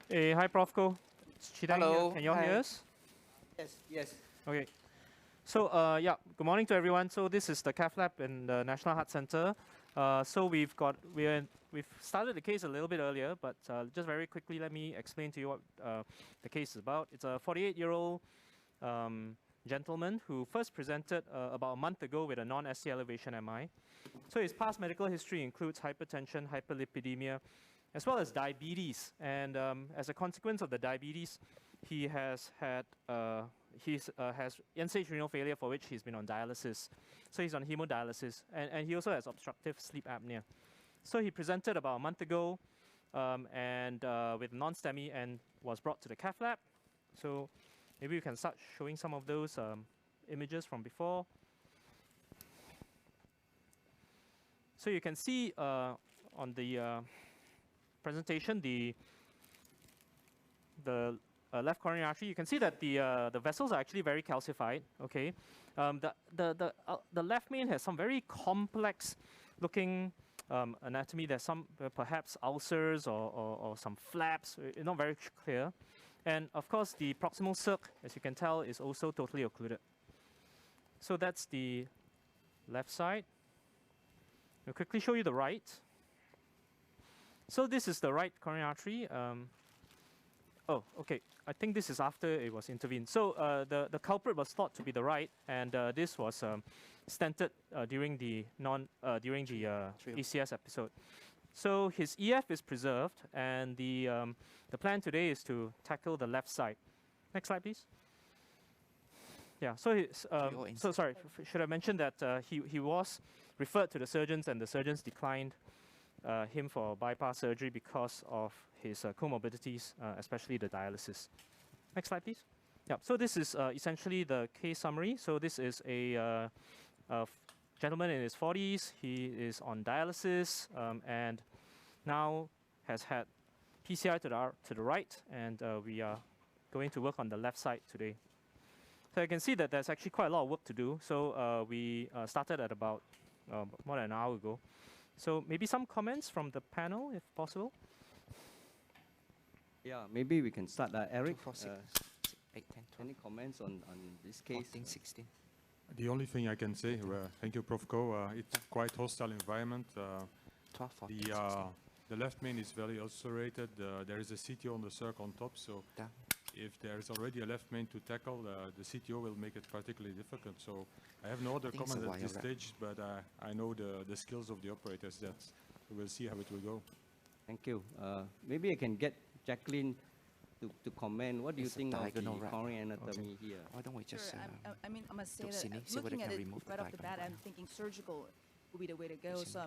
Hey, hi, Prof. Ko. It's Chee Tang Hello. here. Can you all hear us? Yes, yes. Okay. So, yeah, good morning to everyone. So this is the Cath Lab in the National Heart Center. So we've started the case a little bit earlier, but just very quickly, let me explain to you what the case is about. It's a 48-year-old gentleman who first presented about a month ago with a non-ST elevation MI. So his past medical history includes hypertension, hyperlipidemia, as well as diabetes. And as a consequence of the diabetes, he has had has end-stage renal failure, for which he's been on dialysis. So he's on hemodialysis, and he also has obstructive sleep apnea. So he presented about a month ago and with non-STEMI and was brought to the cath lab. So maybe we can start showing some of those images from before. So you can see on the presentation the left coronary artery. You can see that the vessels are actually very calcified. Okay, the left main has some very complex looking anatomy. There's some perhaps ulcers or some flaps. It's not very clear. And of course, the proximal circ, as you can tell, is also totally occluded. So that's the left side. I'll quickly show you the right. So this is the right coronary artery. Oh, okay. I think this is after it was intervened. So the culprit was thought to be the right, and this was stented during the ACS episode. So his EF is preserved, and the plan today is to tackle the left side. Next slide, please. Yeah. So so sorry. Should I mention that he was referred to the surgeons, and the surgeons declined him for bypass surgery because of his comorbidities, especially the dialysis. Next slide, please. Yeah. So this is essentially the case summary. So this is a gentleman in his 40s. He is on dialysis and now has had PCI to the right, and we are going to work on the left side today. So you can see that there's actually quite a lot of work to do. So we started at about more than an hour ago. So maybe some comments from the panel, if possible. Yeah, maybe we can start. Eric, 2, 4, 6, 8, 10, 12. Any comments on this case? 14, 16. The only thing I can say, thank you, Prof. Ko. It's quite hostile environment. 12, 14, 16. The left main is very ulcerated. There is a CTO on the circ on top, so Down. if there is already a left main to tackle, the CTO will make it particularly difficult. So I have no other comment at this stage, but I know the skills of the operators. So we'll see how it will go. Thank you. Maybe I can get Jacqueline to comment. What do you think of the coronary anatomy here? Why don't we just... Sure. I mean, I must say that looking at it right off the bat, I'm thinking surgical would be the way to go. So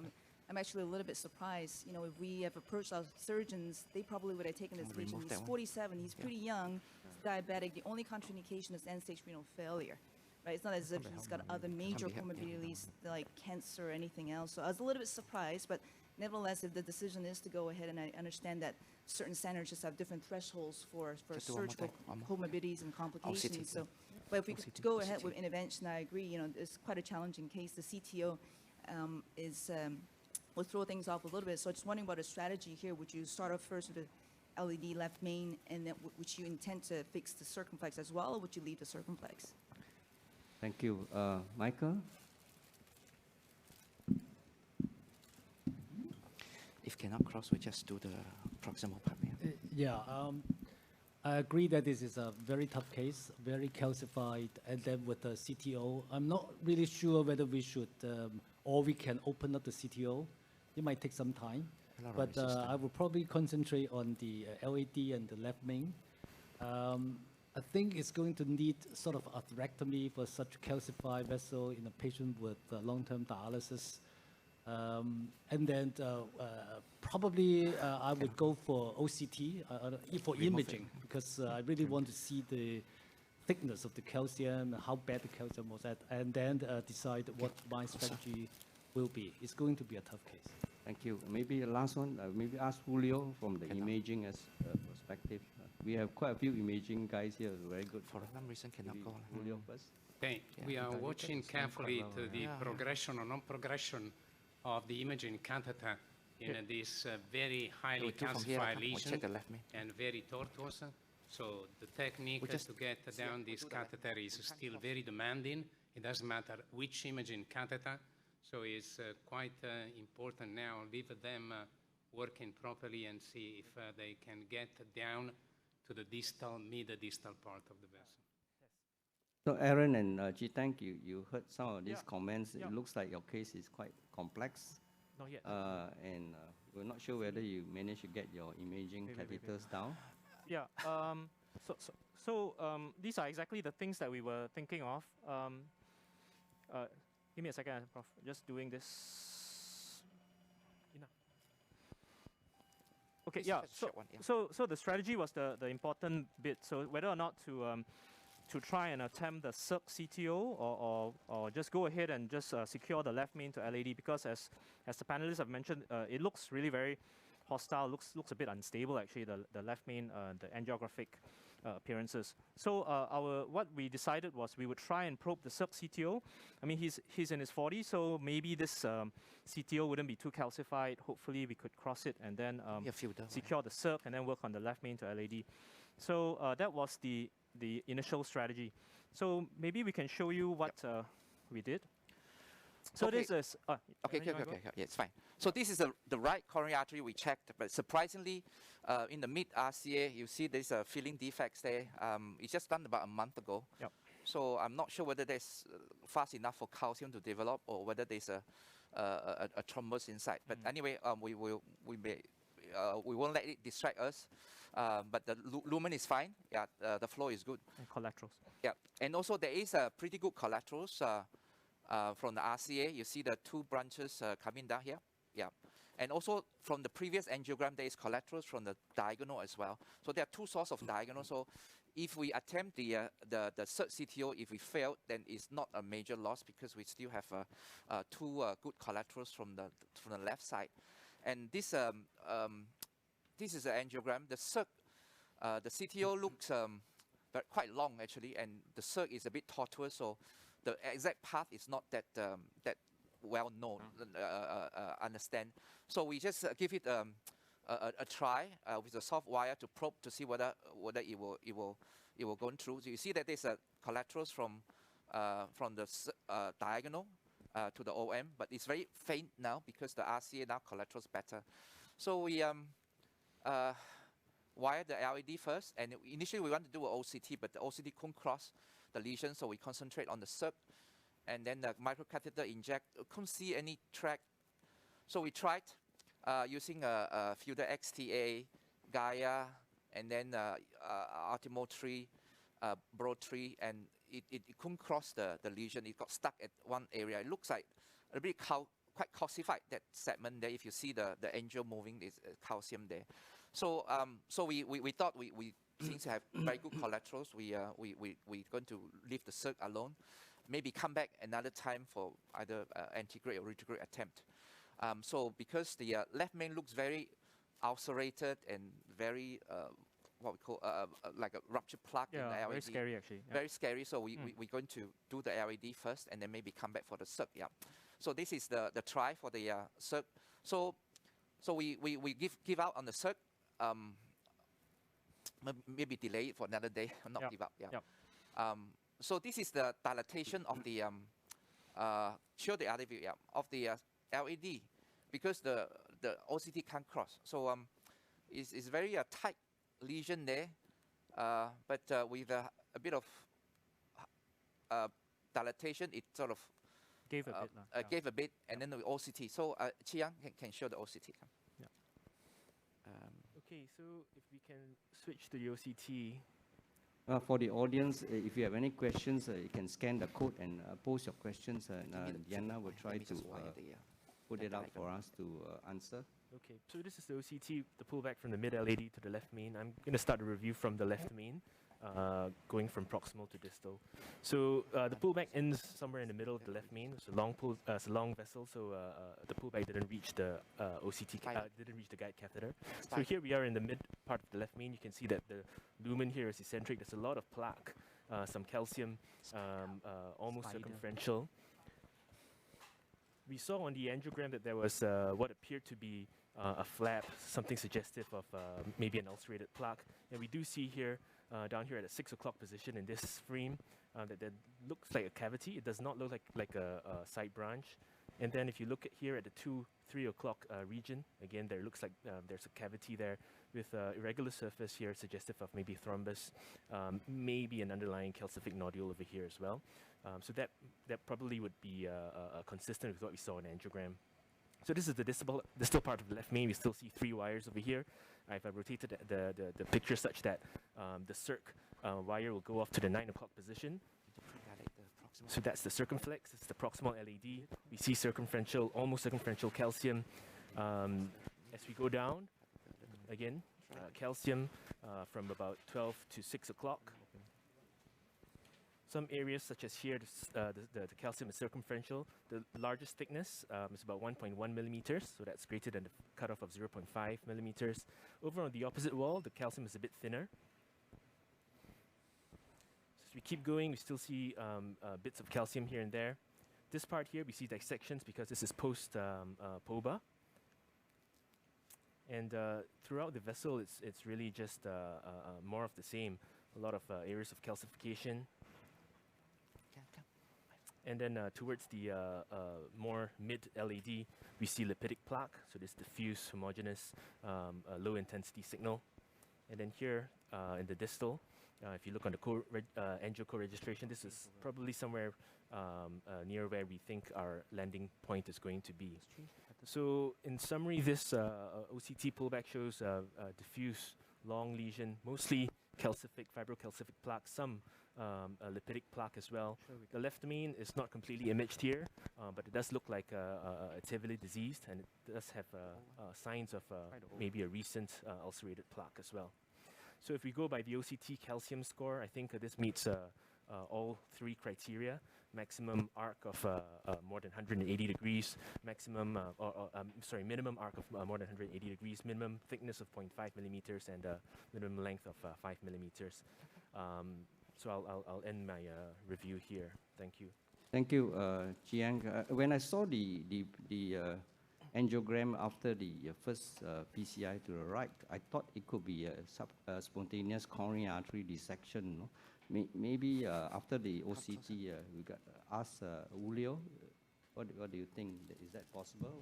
I'm actually a little bit surprised. You know, if we have approached our surgeons, they probably would have taken this patient. He's 47. He's pretty young. He's diabetic. The only contraindication is end-stage renal failure. Right? It's not as if he's got other major comorbidities like cancer or anything else. So I was a little bit surprised, but nevertheless, if the decision is to go ahead, and I understand that certain centers just have different thresholds for surgical comorbidities and complications. So, but if we could go ahead with intervention, I agree. You know, it's quite a challenging case. The CTO will throw things off a little bit. So just wondering about a strategy here. Would you start off first with the LED left main, and then would you intend to fix the circumflex as well, or would you leave the circumflex? Thank you. Michael? If cannot cross, we just do the proximal part. Yeah, I agree that this is a very tough case, very calcified, and then with the CTO, I'm not really sure whether we should, or we can open up the CTO. It might take some time, but I will probably concentrate on the LAD and the left main. I think it's going to need sort of atherectomy for such calcified vessel in a patient with long-term dialysis. And then probably I would go for OCT for imaging, because I really want to see the thickness of the calcium, how bad the calcium was at, and then decide what my strategy will be. It's going to be a tough case. Thank you. Maybe the last one, maybe ask Julio from the imaging as perspective. We have quite a few imaging guys here, very good. For some reason, cannot go. Julio first. Okay. We are watching carefully to the progression or non-progression of the imaging catheter in this very highly calcified lesion and very tortuous. So the technique to get down this catheter is still very demanding. It doesn't matter which imaging catheter. So it's quite important now, leave them working properly and see if they can get down to the distal, mid-distal part of the vessel. So Aaron and Chee, thank you. You heard some of these comments. It looks like your case is quite complex. Not yet. And we're not sure whether you managed to get your imaging catheters down. Yeah. So these are exactly the things that we were thinking of. Give me a second, Prof. Just doing this. Enough. Okay. Yeah. So the strategy was the important bit. So whether or not to try and attempt the circ CTO or just go ahead and just secure the left main to LAD, because as the panelists have mentioned, it looks really very hostile, looks a bit unstable actually, the left main, the angiographic appearances. So what we decided was we would try and probe the circ CTO. I mean, he's in his 40s, so maybe this CTO wouldn't be too calcified. Hopefully we could cross it and then secure the circ and then work on the left main to LAD. So that was the initial strategy. So maybe we can show you what we did. So this is okay, yeah, it's fine. So this is the right coronary artery we checked, but surprisingly, in the mid RCA, you see there's filling defects there. It's just done about a month ago. Yep. So I'm not sure whether there's fast enough for calcium to develop or whether there's a thrombus inside. But anyway, we won't let it distract us. But the lumen is fine. Yeah, the flow is good. And collaterals. Yeah, and also there is a pretty good collaterals from the RCA. You see the two branches coming down here. Yeah, and also from the previous angiogram, there is collaterals from the diagonal as well. So there are two sources of diagonal. So if we attempt the circ CTO, if we fail, then it's not a major loss because we still have two good collaterals from the left side. And this is an angiogram. The circ, the CTO looks quite long actually, and the circ is a bit tortuous. So the exact path is not that well known. Understand? So we just give it a try with a soft wire to probe to see whether it will go through. So you see that there's a collaterals from the diagonal to the OM, but it's very faint now because the RCA now collaterals better. So we wire the LED first, and initially we want to do an OCT, but the OCT couldn't cross the lesion, so we concentrate on the circ, and then the microcatheter inject. Couldn't see any track, so we tried using a Filter XTA, Gaia, and then Ultimo 3, Bro 3, and it couldn't cross the lesion. It got stuck at one area. It looks like a bit quite calcified, that segment there. If you see the angio moving, there's calcium there. So we thought we since we have very good collaterals, we're going to leave the circ alone. Maybe come back another time for either antegrade or retrograde attempt. So because the left main looks very ulcerated and very what we call like a ruptured plaque in the LED. Very scary actually. Yeah. Very scary. So we're going to do the LED first and then maybe come back for the circ. Yeah. So this is the try for the circ. So we give out on the circ. Maybe delay it for another day. Not give up. Yeah. Yep. So this is the dilatation of the show the other view. Yeah, of the LED, because the OCT can't cross. So it's very tight lesion there, but with a bit of dilatation, it sort of gave a bit. Gave a bit, and then the OCT. So Chee can show the OCT. Yeah. Okay, so if we can switch to the OCT. For the audience, if you have any questions, you can scan the code and post your questions, and Diana will try to put it out for us to answer. Okay, so this is the OCT, the pullback from the mid-LAD to the left main. I'm going to start the review from the left main, going from proximal to distal. So the pullback ends somewhere in the middle of the left main. It's a it's a long vessel, so the pullback didn't reach the OCT, didn't reach the guide catheter. So here we are in the mid part of the left main. You can see that the lumen here is eccentric. There's a lot of plaque, some calcium, almost circumferential. We saw on the angiogram that there was what appeared to be a flap, something suggestive of maybe an ulcerated plaque. And we do see here, down here at the 6 o'clock position in this frame, that looks like a cavity. It does not look like a side branch. And then if you look at here at the 2-3 o'clock region, again, there looks like there's a cavity there with irregular surface here, suggestive of maybe thrombus, maybe an underlying calcific nodule over here as well. So that probably would be consistent with what we saw in angiogram. So this is the distal part of the left main. We still see 3 wires over here. I've rotated the picture such that the circ wire will go off to the 9 o'clock position. So that's the circumflex, it's the proximal LAD. We see circumferential, almost circumferential calcium. As we go down, again, calcium from about 12 to 6 o'clock. Some areas such as here, the calcium is circumferential. The largest thickness is about 1.1 millimeters, so that's greater than the cutoff of 0.5 millimeters. Over on the opposite wall, the calcium is a bit thinner. As we keep going, we still see bits of calcium here and there. This part here, we see dissections because this is post-POBA. And throughout the vessel, it's really just more of the same. A lot of areas of calcification. And then towards the more mid-LAD, we see lipidic plaque, so this diffuse, homogeneous, low-intensity signal. And then here in the distal, if you look on the angio co-registration, this is probably somewhere near where we think our landing point is going to be. So in summary, this OCT pullback shows diffuse, long lesion, mostly calcific, fibrocalcific plaque, some lipidic plaque as well. The left main is not completely imaged here, but it does look like it's heavily diseased, and it does have signs of maybe a recent ulcerated plaque as well. So if we go by the OCT calcium score, I think this meets all 3 criteria: maximum arc of more than 180 degrees, minimum arc of more than 180 degrees, minimum thickness of 0.5 millimeters, and minimum length of 5 millimeters. So I'll end my review here. Thank you. Thank you, Chiang. When I saw the angiogram after the first PCI to the right, I thought it could be a spontaneous coronary artery dissection. No? Maybe after the OCT, we got asked Julio, what do you think? Is that possible?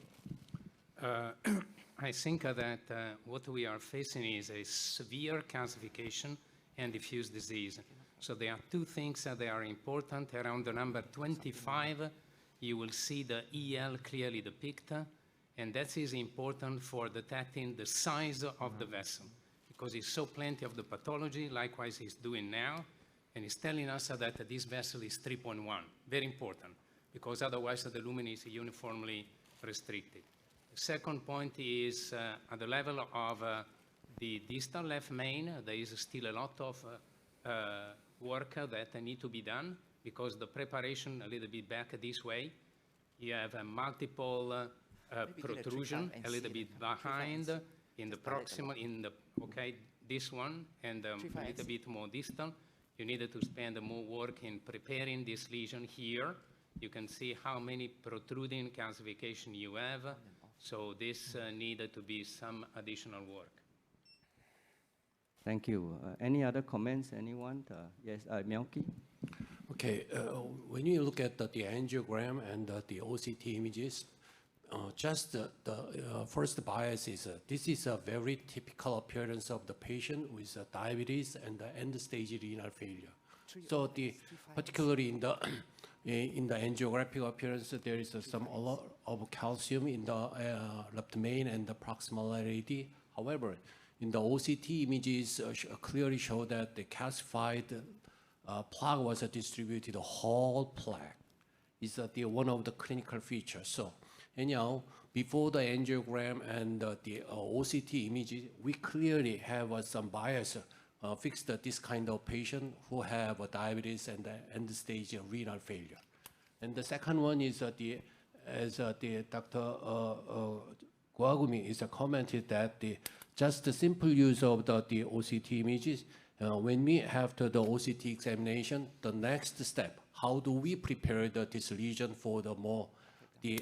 I think that what we are facing is a severe calcification and diffuse disease. So there are 2 things that are important. Around the number 25, you will see the EL clearly depicted, and that is important for detecting the size of the vessel, because he saw plenty of the pathology, likewise he's doing now, and he's telling us that this vessel is 3.1, very important, because otherwise the lumen is uniformly restricted. The second point is at the level of the distal left main, there is still a lot of work that need to be done, because the preparation a little bit back this way, you have a multiple protrusion a little bit behind in the proximal, this one, and a little bit more distal. You needed to spend more work in preparing this lesion here. You can see how many protruding calcification you have. So this needed to be some additional work. Thank you. Any other comments, anyone? Yes, Myung-ki? Okay, when you look at the angiogram and the OCT images, just the first bias is this is a very typical appearance of the patient with diabetes and end-stage renal failure. So particularly in the angiographic appearance, there is a lot of calcium in the left main and the proximal LAD. However, in the OCT images clearly show that the calcified plaque was distributed, the whole plaque is one of the clinical features. So anyhow, before the angiogram and the OCT images, we clearly have some bias fixed this kind of patient who have diabetes and end-stage renal failure. And the second one is as Dr. Guagumi is commented that just the simple use of the OCT images, when we have the OCT examination, the next step, how do we prepare this lesion for the more the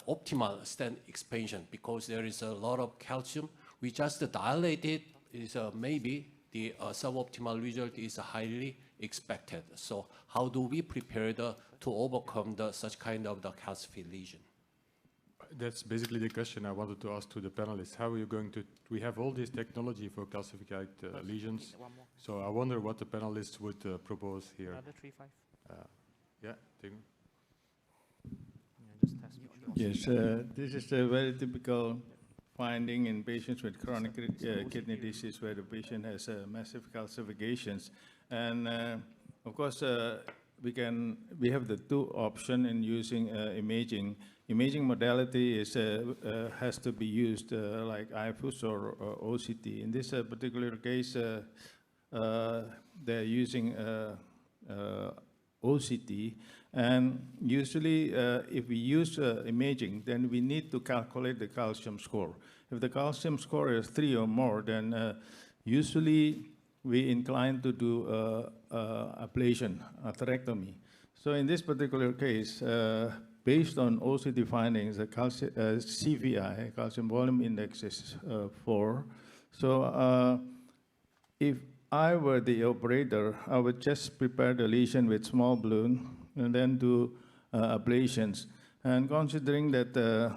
optimal stent expansion because there is a lot of calcium. We just dilate it, is maybe the suboptimal result is highly expected. So how do we prepare to overcome such kind of the calcified lesion? That's basically the question I wanted to ask to the panelists. How are you going to, we have all this technology for calcified lesions, so I wonder what the panelists would propose here. Another 3-5. Yeah, Tang. Yes, this is a very typical finding in patients with chronic kidney disease where the patient has massive calcifications. And of course, we have the two options in using imaging. Imaging modality is, has to be used like IFUS or OCT. In this particular case, they're using OCT. And usually, if we use imaging, then we need to calculate the calcium score. If the calcium score is 3 or more, then usually we incline to do ablation, atherectomy. So in this particular case, based on OCT findings, the CVI, calcium volume index, is 4. So if I were the operator, I would just prepare the lesion with small balloon and then do ablations. And considering that the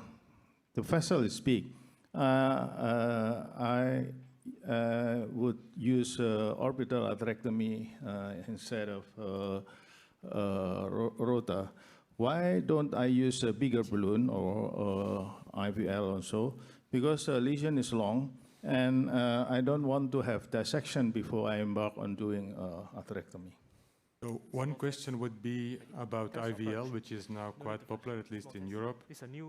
vessel is big, I would use orbital atherectomy instead of rota. Why don't I use a bigger balloon or IVL also? Because the lesion is long, and I don't want to have dissection before I embark on doing atherectomy. So one question would be about IVL, which is now quite popular, at least in Europe.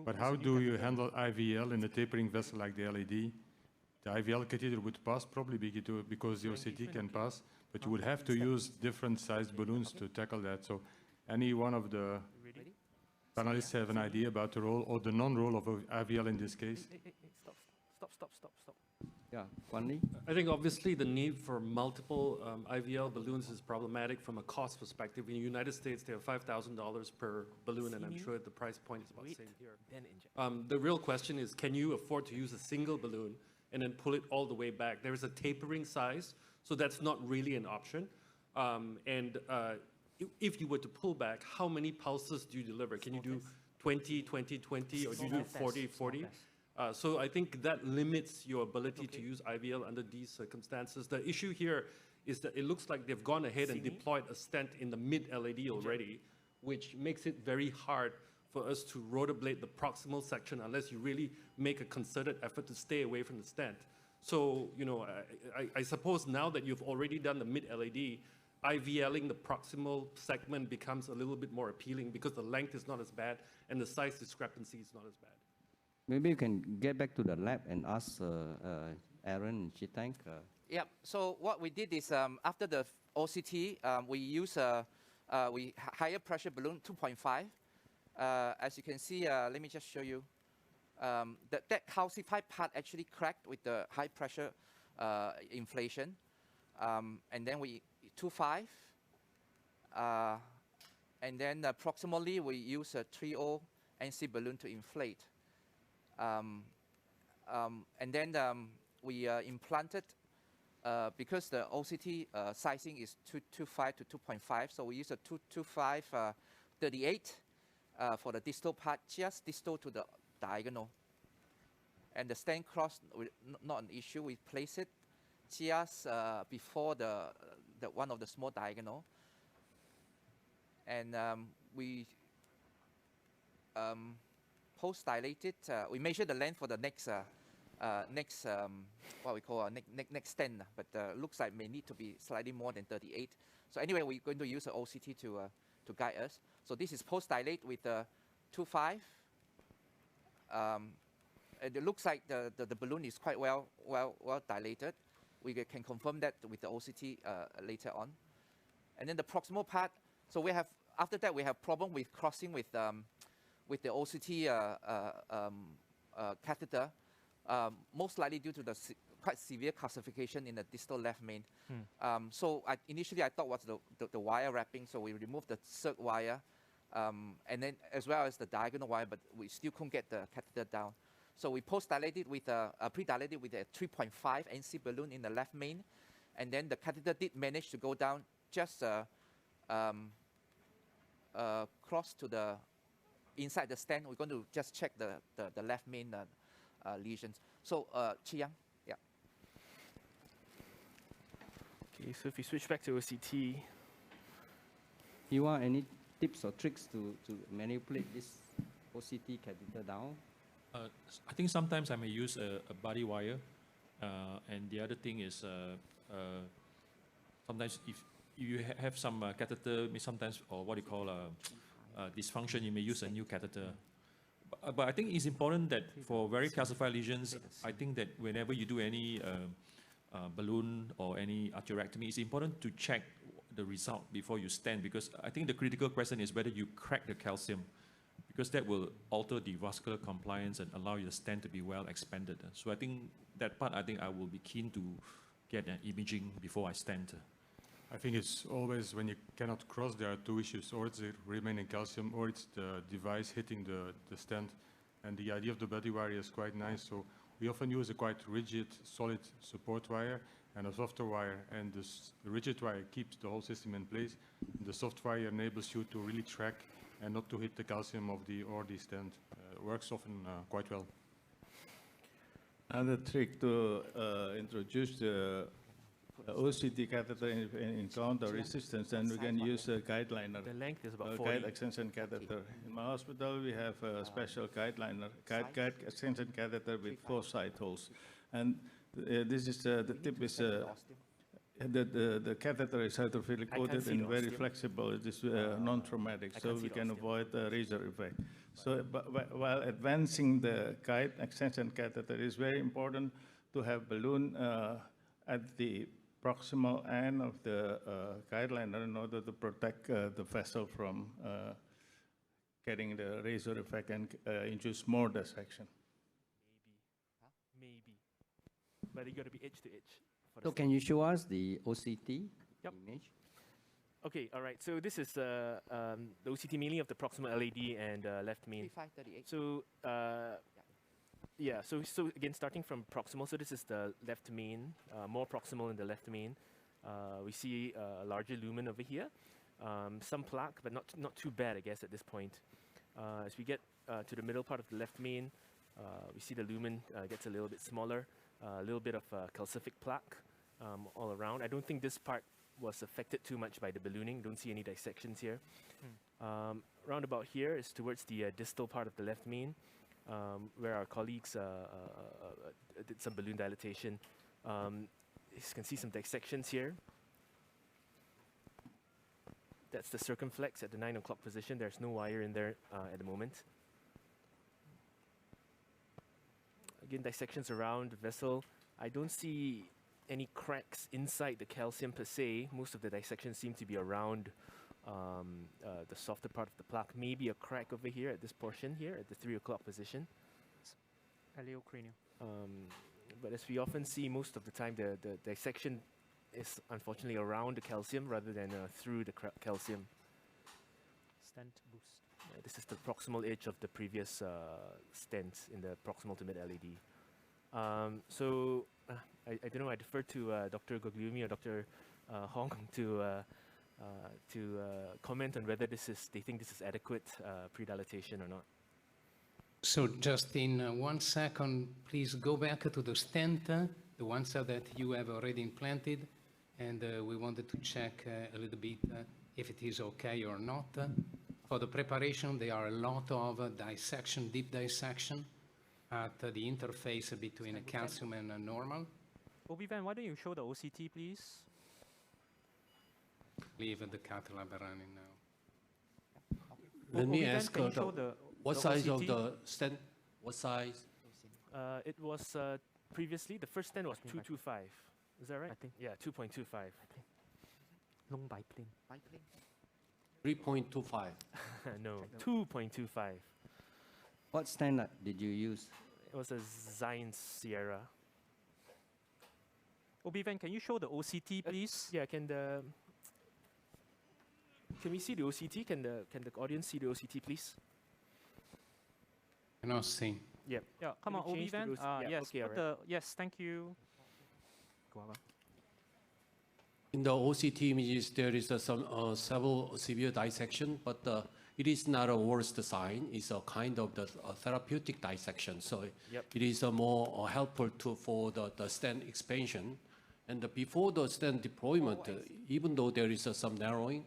But how do you handle IVL in a tapering vessel like the LED? The IVL catheter would pass probably because the OCT can pass, but you would have to use different sized balloons to tackle that. So any one of the panelists have an idea about the role or the non-role of IVL in this case? Stop. Yeah, Kwan-Lee? I think obviously the need for multiple IVL balloons is problematic from a cost perspective. In the United States, they have $5,000 per balloon, and I'm sure the price point is about the same here. The real question is, can you afford to use a single balloon and then pull it all the way back? There is a tapering size, so that's not really an option. If you were to pull back, how many pulses do you deliver? Can you do 20, 20, 20, or do you do 40, 40? So I think that limits your ability to use IVL under these circumstances. The issue here is that it looks like they've gone ahead and deployed a stent in the mid-LED already, which makes it very hard for us to rotablate the proximal section unless you really make a concerted effort to stay away from the stent. So, you know, I suppose now that you've already done the mid-LED, IVLing the proximal segment becomes a little bit more appealing because the length is not as bad and the size discrepancy is not as bad. Maybe you can get back to the lab and ask Aaron and Chee. Yeah, so what we did is after the OCT, we use higher pressure balloon, 2.5. As you can see, let me just show you. That calcified part actually cracked with the high pressure inflation. And then we 2.5. And then proximally, we use a 3.0 NC balloon to inflate. And then we implanted, because the OCT sizing is 2.25 to 2.5, so we use a 2.25 38 for the distal part, just distal to the diagonal. And the stent cross, not an issue. We place it just before the one of the small diagonal. And we post-dilated. We measure the length for the next what we call next stent, but looks like may need to be slightly more than 38. So anyway, we're going to use an OCT to guide us. So this is post-dilate with the 2.5. It looks like the balloon is quite well dilated. We can confirm that with the OCT later on. And then the proximal part. So we have after that we have problem with crossing with the OCT catheter, most likely due to the quite severe calcification in the distal left main. So initially I thought was the wire wrapping, so we removed the circ wire and then as well as the diagonal wire, but we still couldn't get the catheter down. So we post-dilated with pre-dilated with a 3.5 NC balloon in the left main, and then the catheter did manage to go down just cross to the inside the stent. We're going to just check the left main lesions. So Chee, yeah. Okay, so if we switch back to OCT. You want any tips or tricks to manipulate this OCT catheter down? I think sometimes I may use a body wire, and the other thing is sometimes if you have some catheter, sometimes or what you call dysfunction, you may use a new catheter. But I think it's important that for very calcified lesions, I think that whenever you do any balloon or any arteriotomy, it's important to check the result before you stent, because I think the critical question is whether you crack the calcium, because that will alter the vascular compliance and allow your stent to be well expanded. So I think that part, I will be keen to get an imaging before I stent. I think it's always when you cannot cross, there are two issues, or it's the remaining calcium, or it's the device hitting the stent. And the idea of the body wire is quite nice. So we often use a quite rigid, solid support wire and a softer wire. And this rigid wire keeps the whole system in place. The soft wire enables you to really track and not to hit the calcium of the stent. Works often quite well. Another trick to introduce the OCT catheter in counter resistance, and we can use a guide liner. The length is about 40. Guide extension catheter. In my hospital, we have a special guide liner, guide extension catheter with 4 side holes. And this is the tip is the catheter is hydrophilic coated and very flexible. It is non-traumatic, so we can avoid the razor effect. So while advancing the guide extension catheter, it is very important to have balloon at the proximal end of the guide liner in order to protect the vessel from getting the razor effect and induce more dissection. Maybe. But you got to be edge to edge. So can you show us the OCT image? Okay, all right. So this is the OCT mainly of the proximal LAD and left main. 3538. So yeah, so again, starting from proximal, so this is the left main, more proximal in the left main. We see a larger lumen over here, some plaque, but not too bad, I guess, at this point. As we get to the middle part of the left main, we see the lumen gets a little bit smaller, a little bit of calcific plaque all around. I don't think this part was affected too much by the ballooning. Don't see any dissections here. Round about here is towards the distal part of the left main, where our colleagues did some balloon dilatation. You can see some dissections here. That's the circumflex at the 9 o'clock position. There's no wire in there at the moment. Again, dissections around the vessel. I don't see any cracks inside the calcium per se. Most of the dissections seem to be around the softer part of the plaque. Maybe a crack over here at this portion here at the 3 o'clock position. Paleocranial. But as we often see, most of the time the dissection is unfortunately around the calcium rather than through the calcium. Stent boost. This is the proximal edge of the previous stent in the proximal to mid LAD. So I don't know. I defer to Dr. Guglielmi or Dr. Hong to comment on whether they think this is adequate pre-dilatation or not. So just in 1 second, please go back to the stent, the ones that you have already implanted, and we wanted to check a little bit if it is okay or not. For the preparation, there are a lot of dissection, deep dissection at the interface between calcium and normal. Obi-Van, why don't you show the OCT, please? Leave the cath lab running now. Let me ask what size OCT? of the stent? What size? It was previously, the first stent was 225. Is that right? I think. Yeah, 2.25. Long biplane. 3.25. No, 2.25. What standard did you use? It was a Zion Sierra. Obi-Van, can you show the OCT, please? Yeah, can the... can we see the OCT? Can the audience see the OCT, please? Cannot see. Yeah. Yeah. Come on, OB then. Yes. Okay, yes. Thank you. In the OCT images, there is some several severe dissection, but it is not a worst sign. It's a kind of the therapeutic dissection. So it is more helpful for the stent expansion. And before the stent deployment, even though there is some narrowing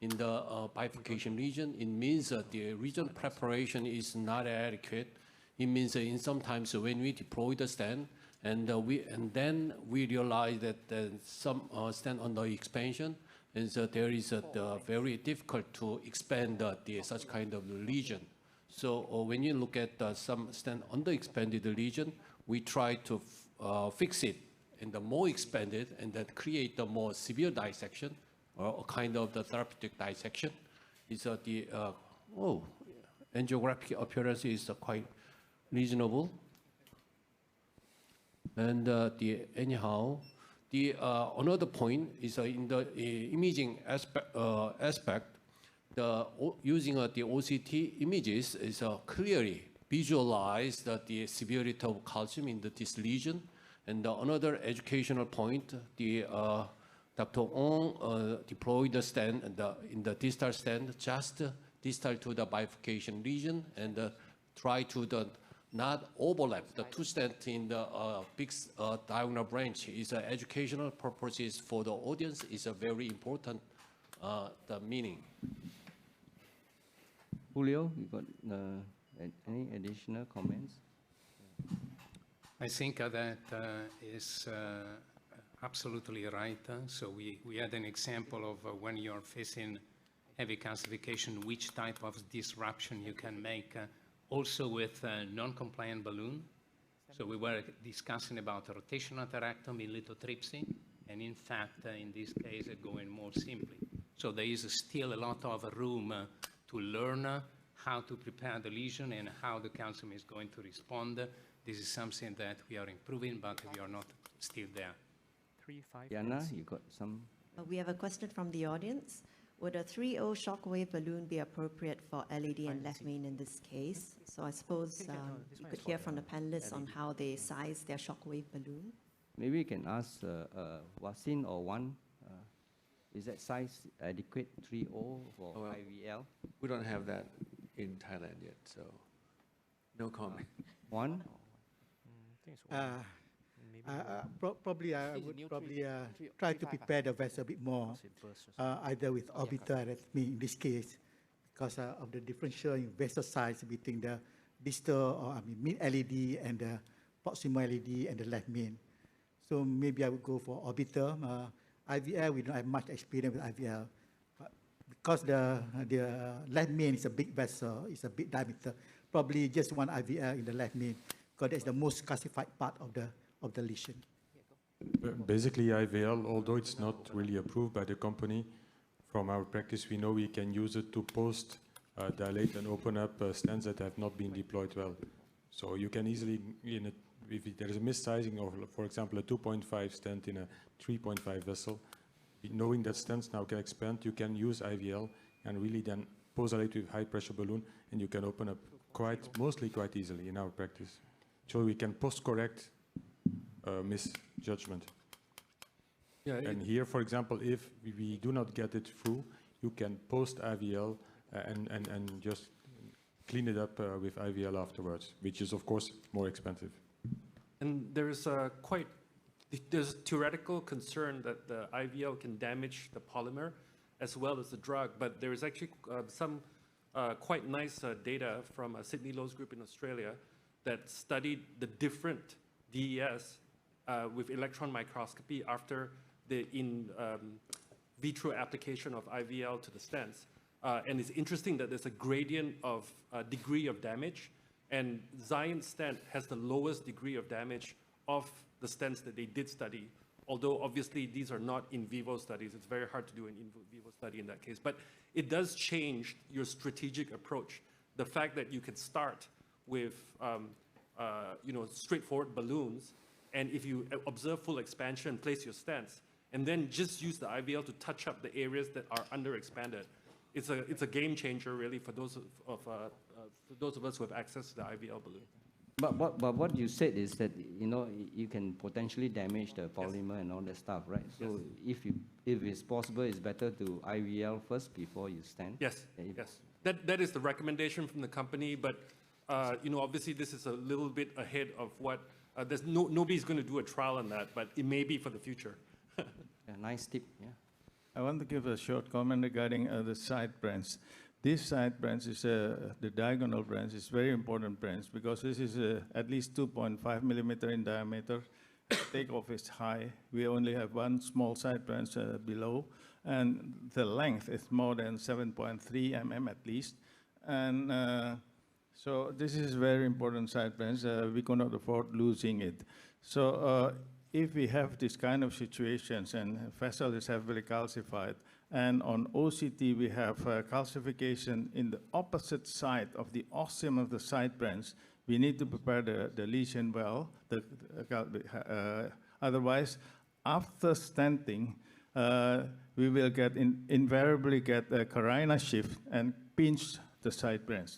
in the bifurcation region, it means that the region preparation is not adequate. It means in sometimes when we deploy the stent, and then we realize that some stent under expansion, and so there is very difficult to expand such kind of lesion. So when you look at some stent under expanded lesion, we try to fix it in the more expanded and then create the more severe dissection or a kind of the therapeutic dissection. Is the angiographic appearance is quite reasonable. And anyhow, another point is in the imaging aspect, using the OCT images is clearly visualize the severity of calcium in this lesion. And another educational point, Dr. Wong deployed the stent in the distal stent, just distal to the bifurcation region, and try to not overlap the two stents in the big diagonal branch. Is educational purposes for the audience is a very important the meaning. Julio, you got any additional comments? I think that is absolutely right. So we had an example of when you're facing heavy calcification, which type of disruption you can make also with a non-compliant balloon. So we were discussing about rotational atherectomy, lithotripsy, and in fact, in this case, going more simply. So there is still a lot of room to learn how to prepare the lesion and how the calcium is going to respond. This is something that we are improving, but we are not still there. 3, 5. Diana, you got some? We have a question from the audience. Would a 3.0 shockwave balloon be appropriate for LED and left main in this case? So I suppose you could hear from the panelists on how they size their shockwave balloon. Maybe you can ask Wasin or Wan, is that size adequate, 3.0 for IVL? We don't have that in Thailand yet, so no comment. Wan? Probably I would probably try to prepare the vessel a bit more, either with orbiter, that's me in this case, because of the differential in vessel size between the distal or mid LED and the proximal LED and the left main. So maybe I would go for orbiter. IVL, we don't have much experience with IVL, but because the left main is a big vessel, it's a big diameter, probably just one IVL in the left main, because that's the most calcified part of the lesion. Basically, IVL, although it's not really approved by the company, from our practice, we know we can use it to post-dilate and open up stents that have not been deployed well. So you can easily, if there is a missizing of, for example, a 2.5 stent in a 3.5 vessel, knowing that stents now can expand, you can use IVL and really then post-dilate with high-pressure balloon, and you can open up mostly quite easily in our practice. So we can post-correct misjudgment. Yeah, and here, for example, if we do not get it through, you can post IVL and just clean it up with IVL afterwards, which is, of course, more expensive. And there's there's theoretical concern that the IVL can damage the polymer as well as the drug, but there is actually some quite nice data from Sidney Lowe's group in Australia that studied the different DES with electron microscopy after the in vitro application of IVL to the stents. And it's interesting that there's a gradient of degree of damage, and Xion stent has the lowest degree of damage of the stents that they did study. Although obviously these are not in vivo studies, it's very hard to do an in vivo study in that case. But it does change your strategic approach. The fact that you can start with straightforward balloons, and if you observe full expansion, place your stents, and then just use the IVL to touch up the areas that are underexpanded. it's a game changer really for those of us who have access to the IVL balloon. But what you said is that, you know, you can potentially damage the polymer and all that stuff, right? So if it's possible, it's better to IVL first before you stent. Yes, yes. That is the recommendation from the company, but you know, obviously this is a little bit ahead of what, nobody's going to do a trial on that, but it may be for the future. A nice tip, yeah. I want to give a short comment regarding the side branch. This side branch is the diagonal branch is very important branch because this is at least 2.5 millimeter in diameter. Takeoff is high. We only have one small side branch below, and the length is more than 7.3 mm at least. And so this is very important side branch. We cannot afford losing it. So if we have this kind of situations and vessel is heavily calcified, and on OCT we have calcification in the opposite side of the ostium of the side branch, we need to prepare the lesion well. Otherwise, after stenting, we will invariably get a carina shift and pinch the side branch.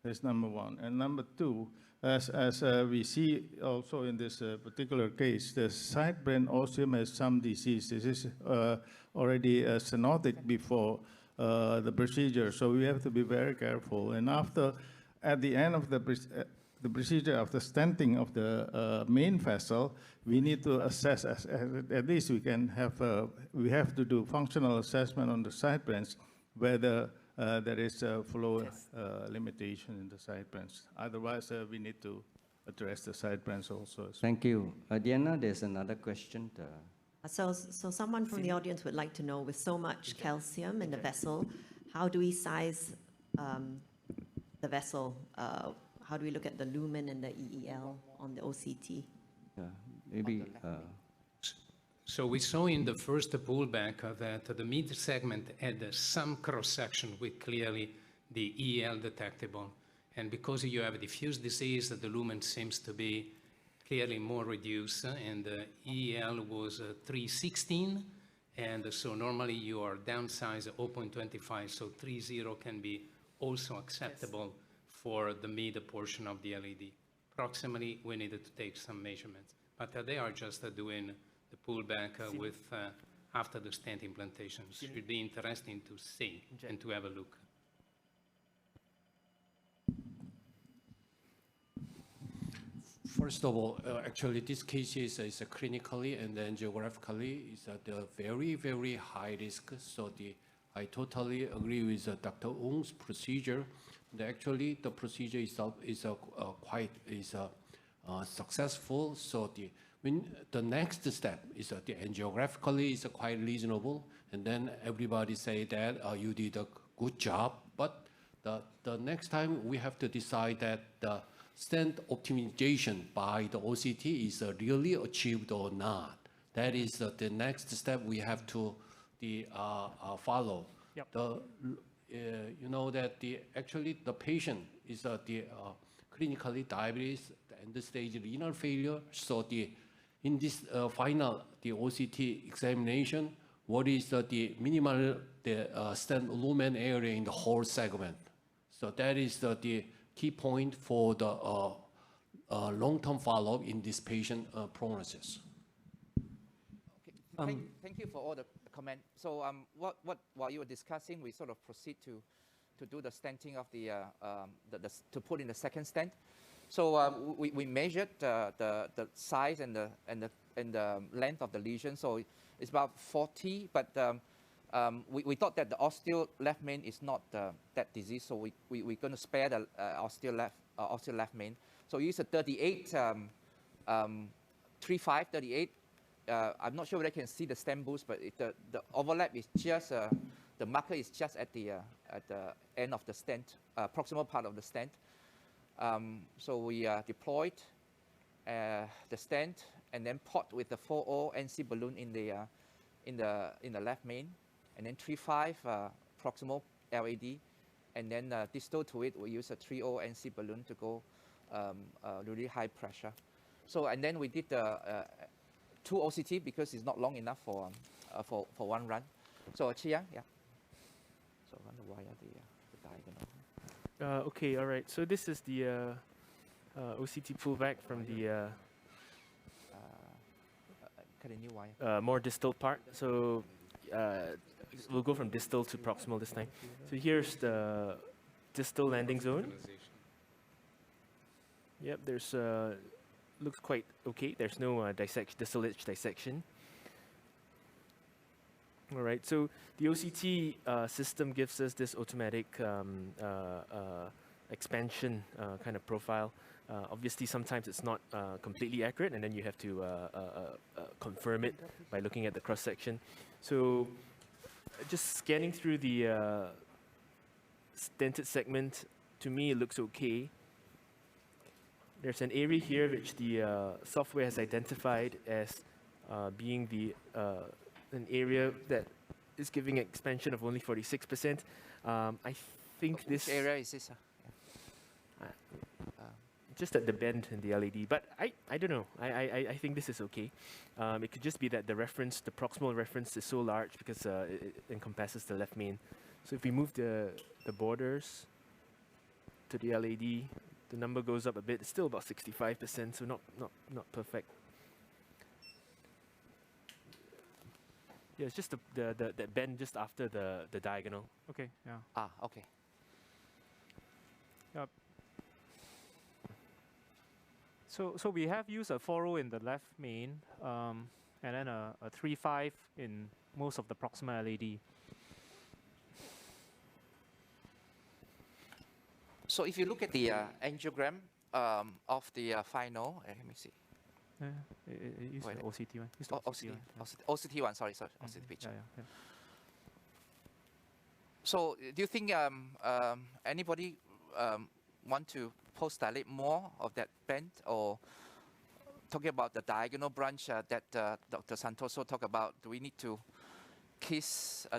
That's number one. And number two, as we see also in this particular case, the side branch ostium has some disease. This is already stenotic before the procedure, so we have to be very careful. And at the end of the procedure, after stenting of the main vessel, we need to assess, at least we have to do functional assessment on the side branch, whether there is a flow limitation in the side branch. Otherwise, we need to address the side branch also. Thank you. Diana, there's another question. So someone from the audience would like to know, with so much calcium in the vessel, how do we size the vessel? How do we look at the lumen and the EEL on the OCT? Maybe. So we saw in the first pullback that the mid segment had some cross-section with clearly the EL detectable. And because you have diffuse disease, the lumen seems to be clearly more reduced, and the EL was 316. And so normally you are downsized 0.25, so 3.0 can be also acceptable for the mid portion of the LED. Proximally, we needed to take some measurements, but they are just doing the pullback with after the stent implantation. It should be interesting to see and to have a look. First of all, actually, this case is clinically and then geographically is at a very, very high risk. So I totally agree with Dr. Wong's procedure. Actually, the procedure itself is quite successful. So the next step is the angiographically is quite reasonable, and then everybody say that you did a good job. But the next time we have to decide that the stent optimization by the OCT is really achieved or not. That is the next step we have to follow. Yep. You know that actually the patient is clinically diabetes, the end-stage renal failure. So in this final OCT examination, what is the minimal stent lumen area in the whole segment? So that is the key point for the long-term follow-up in this patient prognosis. Okay. Thank you for all the comment. So while you were discussing, we sort of proceed to do the stenting of to put in the second stent. So we measured the size and the length of the lesion. So it's about 40, but we thought that the ostial left main is not that disease, so we're going to spare the ostial left main. So we use a 38, 35, 38. I'm not sure whether I can see the stem boost, but the overlap is just the marker is just at the end of the stent, proximal part of the stent. So we deployed the stent and then pot with the 4.0 NC balloon in the left main, and then 3.5 proximal LAD, and then distal to it we use a 3.0 NC balloon to go really high pressure. So and then we did the 2 OCT because it's not long enough for one run. So Chee, yeah. So run the wire the diagonal. Okay, all right. So this is the OCT pullback from the cut a new wire. More distal part. So we'll go from distal to proximal this time. So here's the distal landing zone. Yep, there's looks quite okay. There's no distal edge dissection. All right, so the OCT system gives us this automatic expansion kind of profile. Obviously, sometimes it's not completely accurate, and then you have to confirm it by looking at the cross-section. So just scanning through the stented segment, to me, it looks okay. There's an area here which the software has identified as being the an area that is giving expansion of only 46%. I think this area is this. Just at the bend in the LED, but I don't know. I think this is okay. It could just be that the proximal reference is so large because it encompasses the left main. So if we move the borders to the LED, the number goes up a bit. It's still about 65%, so not perfect. Yeah, it's just the bend just after the diagonal. Okay, yeah. Ah, okay. Yep. So we have used a 4.0 in the left main, and then a 3.5 in most of the proximal LED. So if you look at the angiogram of the final, let me see. Use the OCT one. Use the OCT one. OCT one. Sorry, OCT picture. Yeah. So do you think anybody want to post-dilate more of that bend, or talking about the diagonal branch that Dr. Santoso talked about? Do we need to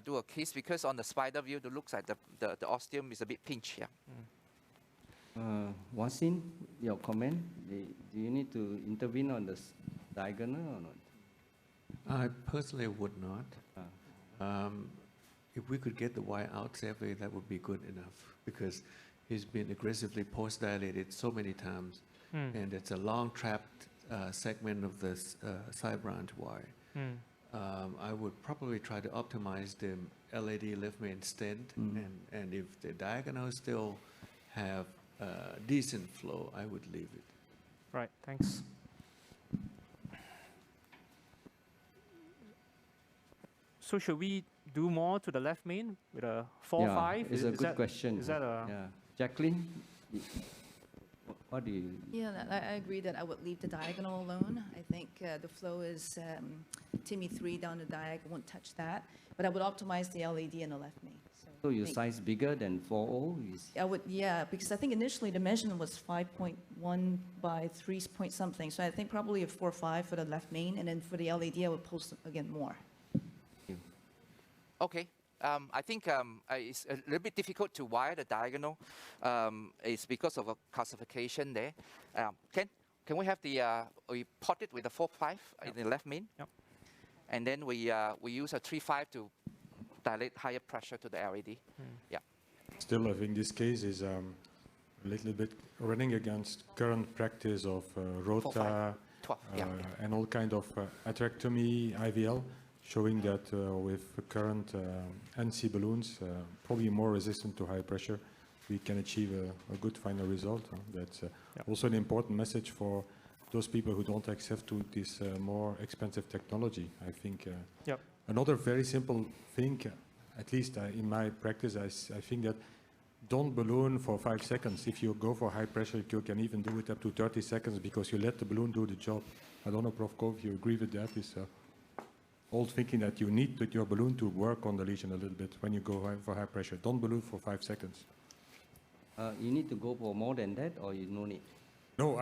do a kiss? Because on the spider view, it looks like the ostium is a bit pinched here. Wasin, your comment, do you need to intervene on the diagonal or not? I personally would not. If we could get the wire out safely, that would be good enough, because he's been aggressively post-dilated so many times, and it's a long trapped segment of this side branch wire. I would probably try to optimize the LED left main stent, and if the diagonals still have decent flow, I would leave it. Right, thanks. So should we do more to the left main with a 4.5? It's a good question. Is that a... Yeah. Jacqueline, what do you... Yeah, I agree that I would leave the diagonal alone. I think the flow is Timmy 3 down the diag, won't touch that. But I would optimize the LED in the left main. So your size bigger than 4.0? I would, yeah, because I think initially the measurement was 5.1 by 3 point something. So I think probably a 4.5 for the left main, and then for the LED, I would post again more. Okay. I think it's a little bit difficult to wire the diagonal. It's because of a calcification there. Can we have we pot it with a 4.5 in the left main? Yep. And then we use a 3.5 to dilate higher pressure to the LED. Yeah. Still, I think this case is a little bit running against current practice of rota and all kind of atherectomy, IVL, showing that with current NC balloons, probably more resistant to high pressure, we can achieve a good final result. That's also an important message for those people who don't accept to this more expensive technology. I think another very simple thing, at least in my practice, I think that don't balloon for 5 seconds. If you go for high pressure, you can even do it up to 30 seconds because you let the balloon do the job. I don't know, Prof. Kov, if you agree with that. It's old thinking that you need your balloon to work on the lesion a little bit when you go for high pressure. Don't balloon for 5 seconds. You need to go for more than that, or you no need? No.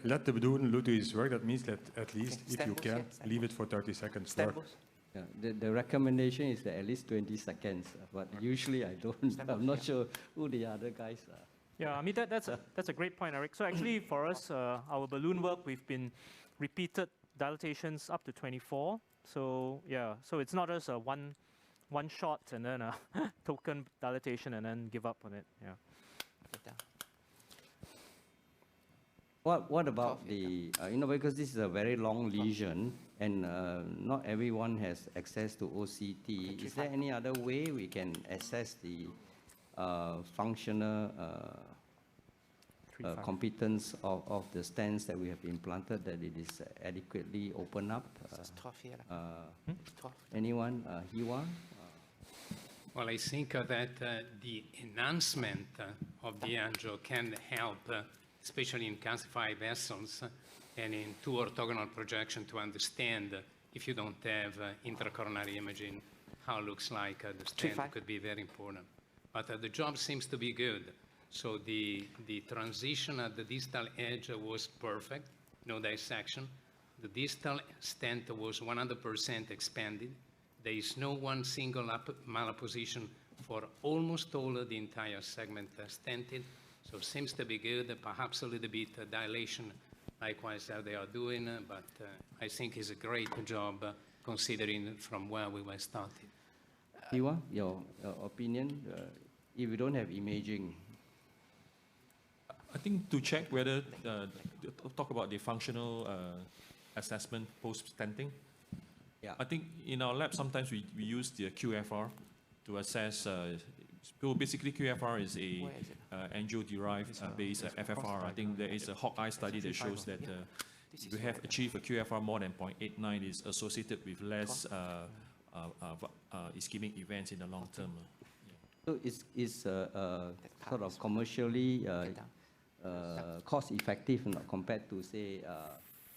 Let the balloon do its work. That means that at least, if you can, leave it for 30 seconds. Yeah, the recommendation is at least 20 seconds, but usually I don't. I'm not sure who the other guys are. Yeah, I mean, that's a great point, Eric. So actually for us, our balloon work, we've been repeated dilatations up to 24. So yeah, so it's not just a one one shot and then a token dilatation and then give up on it. Yeah. What about the, because this is a very long lesion and not everyone has access to OCT. Is there any other way we can assess the functional competence of the stents that we have implanted, that it is adequately open up? Anyone? Hiwa? Well, I think that the enhancement of the angio can help, especially in calcified vessels and in two orthogonal projection, to understand if you don't have intracoronary imaging, how it looks like the stent could be very important. But the job seems to be good. So the transition at the distal edge was perfect, no dissection. The distal stent was 100% expanded. There is no one single malapposition for almost all of the entire segment stented. So it seems to be good, perhaps a little bit dilation, likewise how they are doing, but I think it's a great job considering from where we were started. Hiwa, your opinion, if you don't have imaging? I think to check whether, talk about the functional assessment post-stenting. Yeah. I think in our lab, sometimes we use the QFR to assess, so basically QFR is a angio-derived based FFR. I think there is a Hawkeye study that shows that if you have achieved a QFR more than 0.89, is associated with less ischemic events in the long term. So it's sort of commercially cost-effective compared to, say,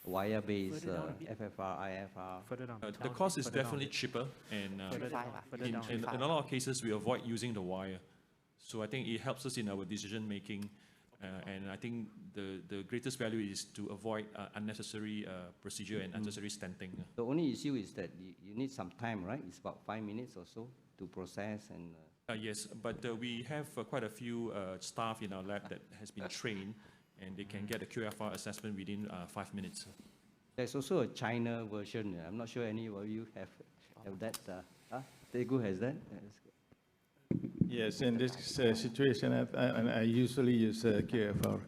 wire-based FFR, IFR? The cost is definitely cheaper, and in a lot of cases, we avoid using the wire. So I think it helps us in our decision-making, and I think the greatest value is to avoid unnecessary procedure and unnecessary stenting. The only issue is that you need some time, right? It's about 5 minutes or so to process and... Yes, but we have quite a few staff in our lab that has been trained, and they can get a QFR assessment within 5 minutes. There's also a China version. I'm not sure any of you have that. Daegu has that? Yes, in this situation, I usually use QFR.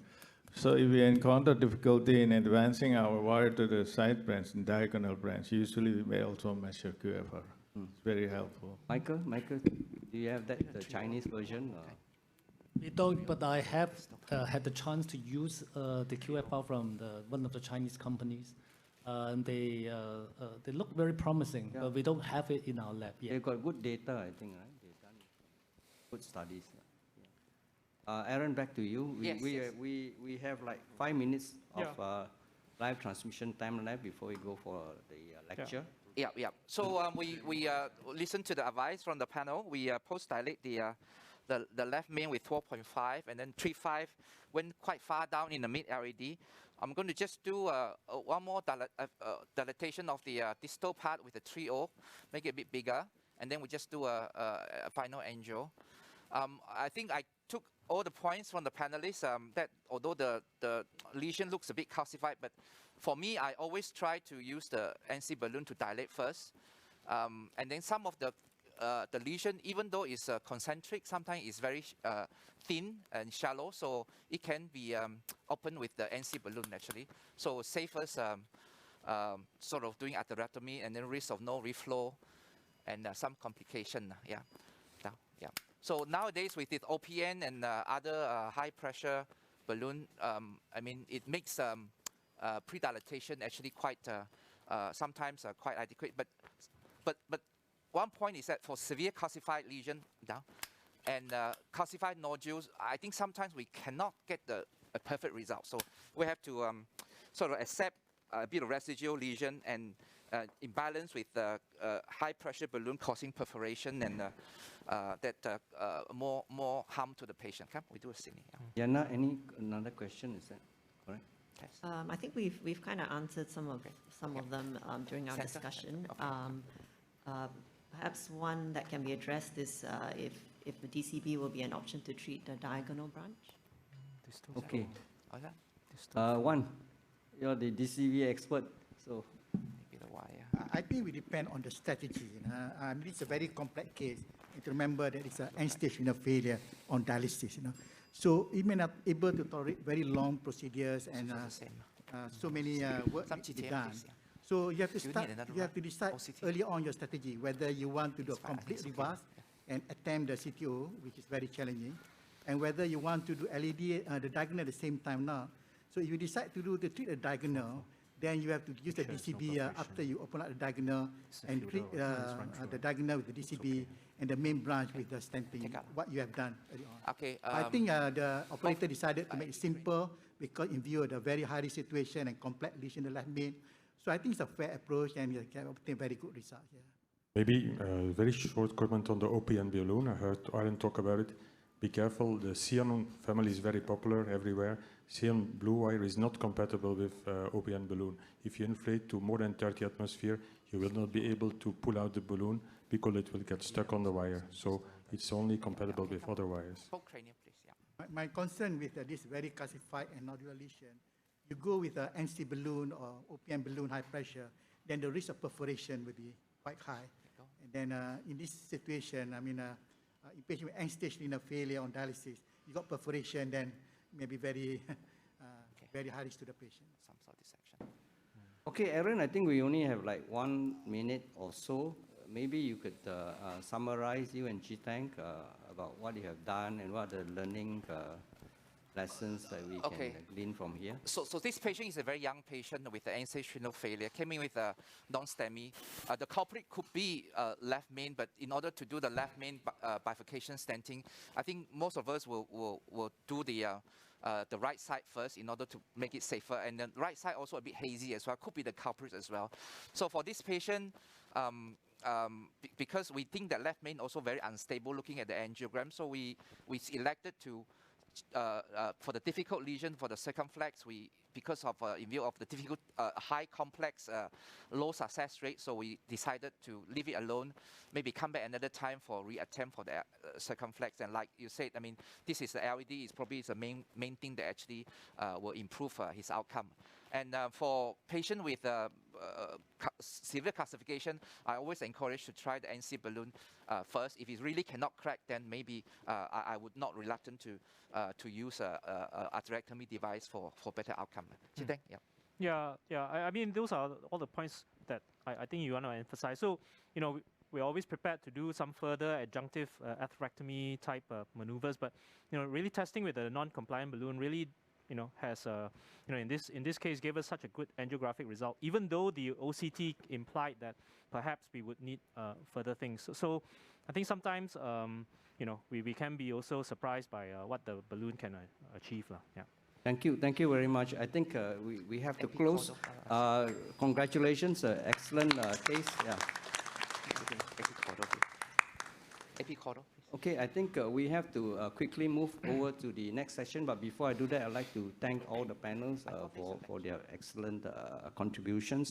So if we encounter difficulty in advancing our wire to the side branch and diagonal branch, usually we may also measure QFR. It's very helpful. Michael, do you have that, the Chinese version? We don't, but I have had the chance to use the QFR from one of the Chinese companies. And they look very promising, but we don't have it in our lab yet. They've got good data, I think, right? They've done good studies. Aaron, back to you. We have like 5 minutes of live transmission time left before we go for the lecture. Yeah. So we listen to the advice from the panel. We post-dilate the left main with 12.5, and then 3.5 went quite far down in the mid-LAD. I'm going to just do one more dilatation of the distal part with the 3.0, make it a bit bigger, and then we just do a final angio. I think I took all the points from the panelists that although the lesion looks a bit calcified, but for me, I always try to use the NC balloon to dilate first. And then some of the lesion, even though it's concentric, sometimes it's very thin and shallow, so it can be open with the NC balloon actually. So save us sort of doing atherectomy and then risk of no reflow and some complication. So nowadays with this OPN and other high pressure balloon, I mean, it makes pre-dilatation actually quite sometimes quite adequate. But one point is that for severe calcified lesion and calcified nodules, I think sometimes we cannot get a perfect result. So we have to sort of accept a bit of residual lesion and imbalance with the high pressure balloon causing perforation and that more harm to the patient. Can we do a cine? Yana, another question? Is that correct? I think we've kind of answered some of them during our discussion. Perhaps one that can be addressed is if the DCB will be an option to treat the diagonal branch. Okay. One, you're the DCB expert, so. I think we depend on the strategy. It's a very complex case. You have to remember that it's an end-stage renal failure on dialysis. So it may not able to tolerate very long procedures and so many work to be done. So you have to start. You have to decide early on your strategy whether you want to do a complete reverse and attempt the CTO, which is very challenging, and whether you want to do LED, the diagonal at the same time now. So if you decide to treat the diagonal, then you have to use the DCB after you open up the diagonal and treat the diagonal with the DCB and the main branch with the stenting, what you have done early on. Okay. I think the operator decided to make it simple because in view of the very high risk situation and complex lesion in the left main. So I think it's a fair approach and you can obtain very good results. Yeah. Maybe a very short comment on the OPN balloon. I heard Aaron talk about it. Be careful, the Sion family is very popular everywhere. Sion blue wire is not compatible with OPN balloon. If you inflate to more than 30 atmosphere, you will not be able to pull out the balloon because it will get stuck on the wire. So it's only compatible with other wires. My concern with this very calcified and nodular lesion, you go with an NC balloon or OPN balloon high pressure, then the risk of perforation will be quite high. And then in this situation, I mean, in patient with end-stage renal failure on dialysis, you got perforation, then maybe very, very high risk to the patient. Some sort of dissection. Okay, Aaron, I think we only have like 1 minute or so. Maybe you could summarize, you and Tang, about what you have done and what are the learning lessons that we can glean from here. So this patient is a very young patient with end-stage renal failure, came in with a non-STEMI. The culprit could be left main, but in order to do the left main bifurcation stenting, I think most of us will do the right side first in order to make it safer, and the right side also a bit hazy as well, could be the culprit as well. So for this patient, because we think that left main also very unstable looking at the angiogram, so we elected to for the difficult lesion for the circumflex, because of in view of the difficult high complex low success rate, so we decided to leave it alone, maybe come back another time for reattempt for the circumflex. And like you said, I mean, this is the LED is probably the main thing that actually will improve his outcome. And for patient with severe calcification, I always encourage to try the NC balloon first. If it really cannot crack, then maybe I would not reluctant to use a atherectomy device for better outcome. Tang, yeah. I mean, those are all the points that I think you want to emphasize. So, you know, we're always prepared to do some further adjunctive atherectomy type maneuvers, but you know, really testing with a non-compliant balloon really, you know, has you know, in this case gave us such a good angiographic result, even though the OCT implied that perhaps we would need further things. So I think sometimes you know, we can be also surprised by what the balloon can achieve. Yeah. Thank you very much. I think we have to close. Congratulations, excellent case. Yeah. Okay, I think we have to quickly move over to the next session, but before I do that, I'd like to thank all the panels for their excellent contributions.